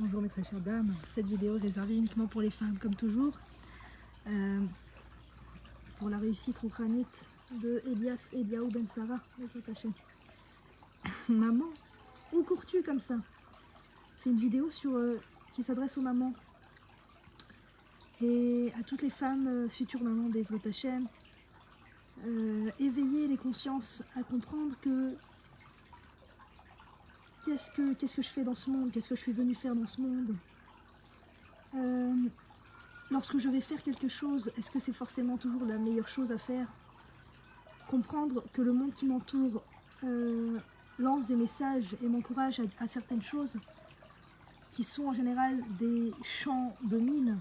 Bonjour mes très chères dames, cette vidéo est réservée uniquement pour les femmes comme toujours, pour la réussite roukhanite de Elias Eliaou Ben Sarah. Maman, où cours-tu comme ça? C'est une vidéo qui s'adresse aux mamans et à toutes les femmes futures mamans d'Ezrat Hashem. Éveiller les consciences à comprendre que qu'est-ce que je fais dans ce monde, qu'est-ce que je suis venue faire dans ce monde. Lorsque je vais faire quelque chose, est-ce que c'est forcément toujours la meilleure chose à faire? Comprendre que le monde qui m'entoure lance des messages et m'encourage à certaines choses qui sont en général des champs de mines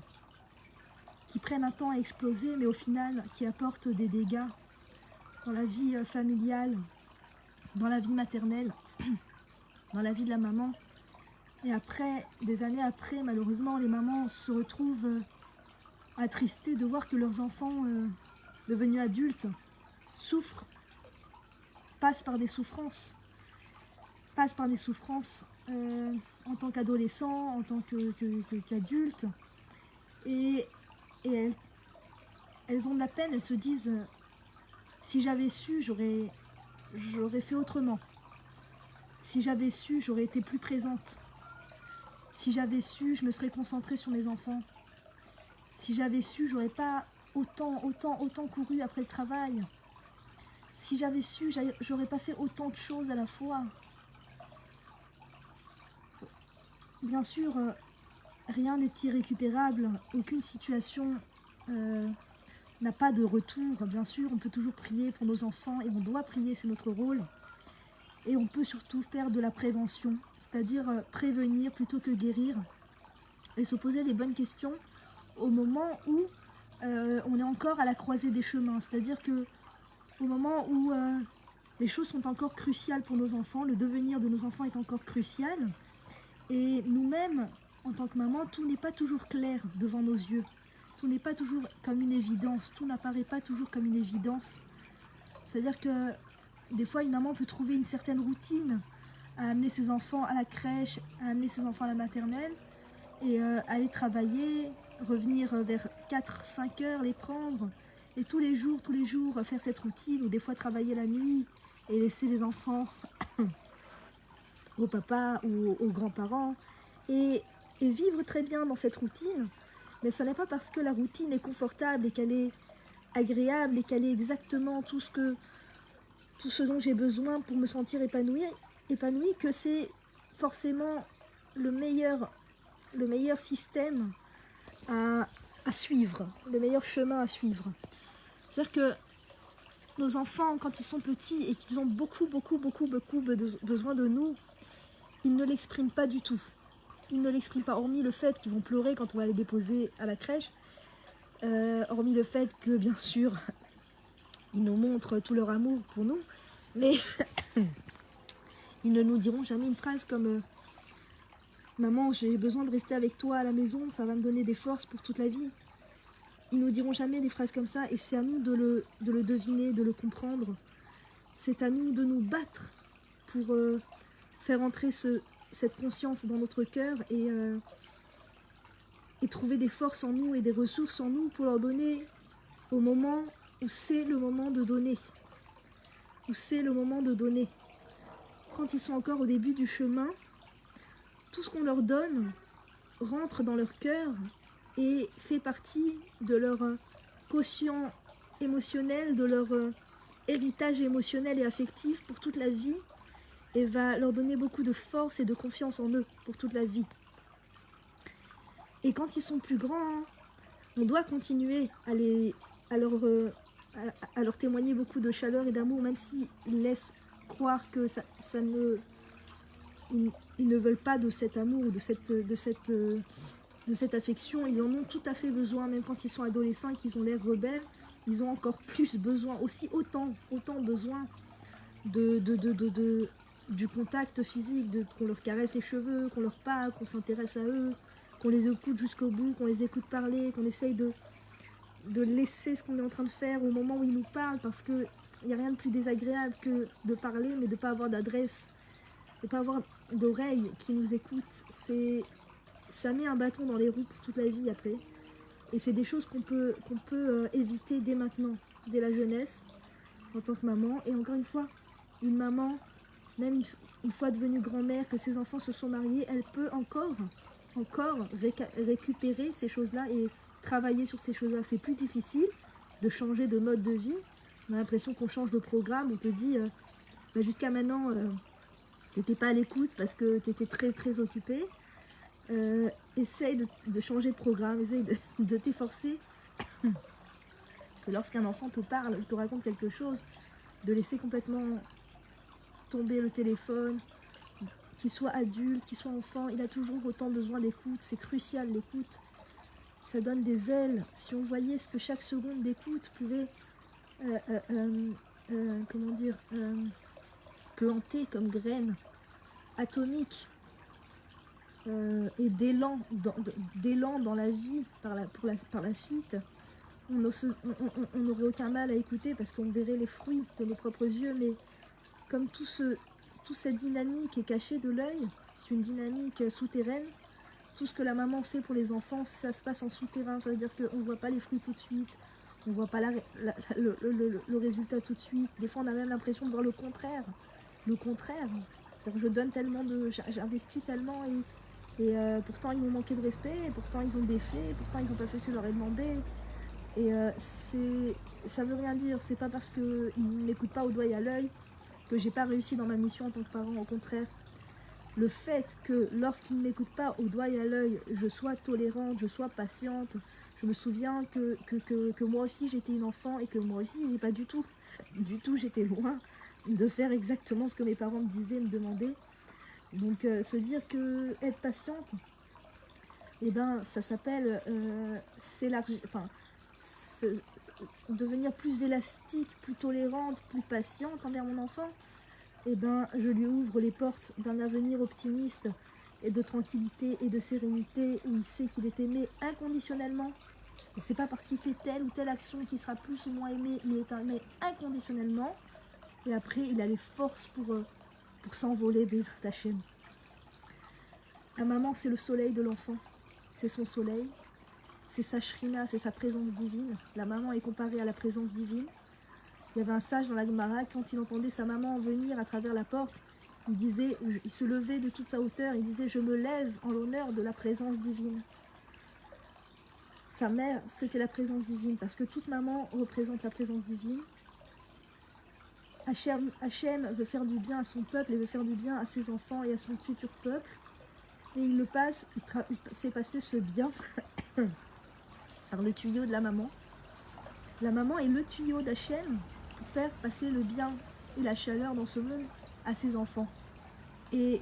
qui prennent un temps à exploser, mais au final qui apportent des dégâts dans la vie familiale, dans la vie maternelle, dans la vie de la maman. Et après, des années après, malheureusement, les mamans se retrouvent attristées de voir que leurs enfants, devenus adultes, souffrent, passent par des souffrances en tant qu'adolescents, en tant qu'adultes. Et elles ont de la peine, elles se disent « si j'avais su, j'aurais fait autrement. Si j'avais su, j'aurais été plus présente. Si j'avais su, je me serais concentrée sur mes enfants. Si j'avais su, j'aurais pas autant couru après le travail. Si j'avais su, j'aurais pas fait autant de choses à la fois. » Bien sûr, rien n'est irrécupérable, aucune situation n'a pas de retour. Bien sûr, on peut toujours prier pour nos enfants et on doit prier, c'est notre rôle. Et on peut surtout faire de la prévention, c'est-à-dire prévenir plutôt que guérir et se poser les bonnes questions au moment où on est encore à la croisée des chemins, c'est-à-dire que au moment où les choses sont encore cruciales pour nos enfants, le devenir de nos enfants est encore crucial, et nous-mêmes, en tant que maman, tout n'est pas toujours clair devant nos yeux, tout n'est pas toujours comme une évidence, tout n'apparaît pas toujours comme une évidence. C'est-à-dire que des fois, une maman peut trouver une certaine routine à amener ses enfants à la crèche, à amener ses enfants à la maternelle, et aller travailler, revenir vers 4-5 heures, les prendre, et tous les jours, faire cette routine, ou des fois travailler la nuit, et laisser les enfants au papa ou aux grands-parents, et vivre très bien dans cette routine. Mais ce n'est pas parce que la routine est confortable et qu'elle est agréable et qu'elle est exactement tout ce dont j'ai besoin pour me sentir épanouie que c'est forcément le meilleur système à suivre, le meilleur chemin à suivre. C'est-à-dire que nos enfants, quand ils sont petits et qu'ils ont beaucoup besoin de nous, ils ne l'expriment pas du tout. Ils ne l'expriment pas, hormis le fait qu'ils vont pleurer quand on va les déposer à la crèche, hormis le fait que, bien sûr, ils nous montrent tout leur amour pour nous, mais ils ne nous diront jamais une phrase comme « Maman, j'ai besoin de rester avec toi à la maison, ça va me donner des forces pour toute la vie. » Ils nous diront jamais des phrases comme ça, et c'est à nous de le deviner, de le comprendre. C'est à nous de nous battre pour faire entrer cette conscience dans notre cœur et trouver des forces en nous et des ressources en nous pour leur donner au moment où c'est le moment de donner. Où c'est le moment de donner. Quand ils sont encore au début du chemin, tout ce qu'on leur donne rentre dans leur cœur et fait partie de leur quotient émotionnel, de leur héritage émotionnel et affectif pour toute la vie, et va leur donner beaucoup de force et de confiance en eux pour toute la vie. Et quand ils sont plus grands, on doit continuer à leur témoigner beaucoup de chaleur et d'amour, même s'ils laissent croire que ils ne veulent pas de cet amour ou de cette affection. Ils en ont tout à fait besoin, même quand ils sont adolescents et qu'ils ont l'air rebelles, ils ont encore plus besoin, autant besoin du contact physique, qu'on leur caresse les cheveux, qu'on leur parle, qu'on s'intéresse à eux, qu'on les écoute jusqu'au bout, qu'on les écoute parler, qu'on essaye de laisser ce qu'on est en train de faire au moment où ils nous parlent, parce qu'il n'y a rien de plus désagréable que de parler mais de ne pas avoir d'adresse, de ne pas avoir d'oreilles qui nous écoutent. ça met un bâton dans les roues pour toute la vie après. Et c'est des choses qu'on peut éviter dès maintenant, dès la jeunesse, en tant que maman. Et encore une maman, même une fois devenue grand-mère, que ses enfants se sont mariés, elle peut encore récupérer ces choses-là et travailler sur ces choses-là. C'est plus difficile de changer de mode de vie. On a l'impression qu'on change de programme, on te dit bah, jusqu'à maintenant tu n'étais pas à l'écoute parce que tu étais très très occupée. Essaye de changer de programme, essaye de t'efforcer que lorsqu'un enfant te parle, te raconte quelque chose, de laisser complètement tomber le téléphone, qu'il soit adulte, qu'il soit enfant, il a toujours autant besoin d'écoute, c'est crucial l'écoute, ça donne des ailes. Si on voyait ce que chaque seconde d'écoute pouvait comment dire, planter comme graine atomique et d'élan dans la vie par la suite, on n'aurait aucun mal à écouter parce qu'on verrait les fruits de nos propres yeux. Mais comme toute cette dynamique est cachée de l'œil, c'est une dynamique souterraine. Tout ce que la maman fait pour les enfants, ça se passe en souterrain. Ça veut dire qu'on ne voit pas les fruits tout de suite, on ne voit pas le résultat tout de suite. Des fois, on a même l'impression de voir le contraire. C'est-à-dire que je donne tellement, j'investis tellement et pourtant ils m'ont manqué de respect, et pourtant ils ont défait, et pourtant ils n'ont pas fait ce que je leur ai demandé. Et ça veut rien dire, c'est pas parce qu'ils ne m'écoutent pas au doigt et à l'œil que j'ai pas réussi dans ma mission en tant que parent, au contraire. Le fait que lorsqu'ils ne m'écoutent pas au doigt et à l'œil, je sois tolérante, je sois patiente, je me souviens que moi aussi j'étais une enfant et que moi aussi j'ai pas du tout, j'étais loin de faire exactement ce que mes parents me disaient, me demandaient. Donc se dire que être patiente, eh ben, ça s'appelle devenir plus élastique, plus tolérante, plus patiente envers mon enfant. Eh ben, je lui ouvre les portes d'un avenir optimiste et de tranquillité et de sérénité où il sait qu'il est aimé inconditionnellement. Et c'est pas parce qu'il fait telle ou telle action qu'il sera plus ou moins aimé, il est aimé inconditionnellement. Et après, il a les forces pour s'envoler, Bezrat Hashem. La maman, c'est le soleil de l'enfant. C'est son soleil. C'est sa shrina, c'est sa présence divine. La maman est comparée à la présence divine. Il y avait un sage dans la Gemara, quand il entendait sa maman venir à travers la porte, il se levait de toute sa hauteur, il disait « Je me lève en l'honneur de la présence divine ». Sa mère, c'était la présence divine, parce que toute maman représente la présence divine. Hachem veut faire du bien à son peuple et veut faire du bien à ses enfants et à son futur peuple. Et il fait passer ce bien par le tuyau de la maman. La maman est le tuyau d'Hachem pour faire passer le bien et la chaleur dans ce monde à ses enfants. Et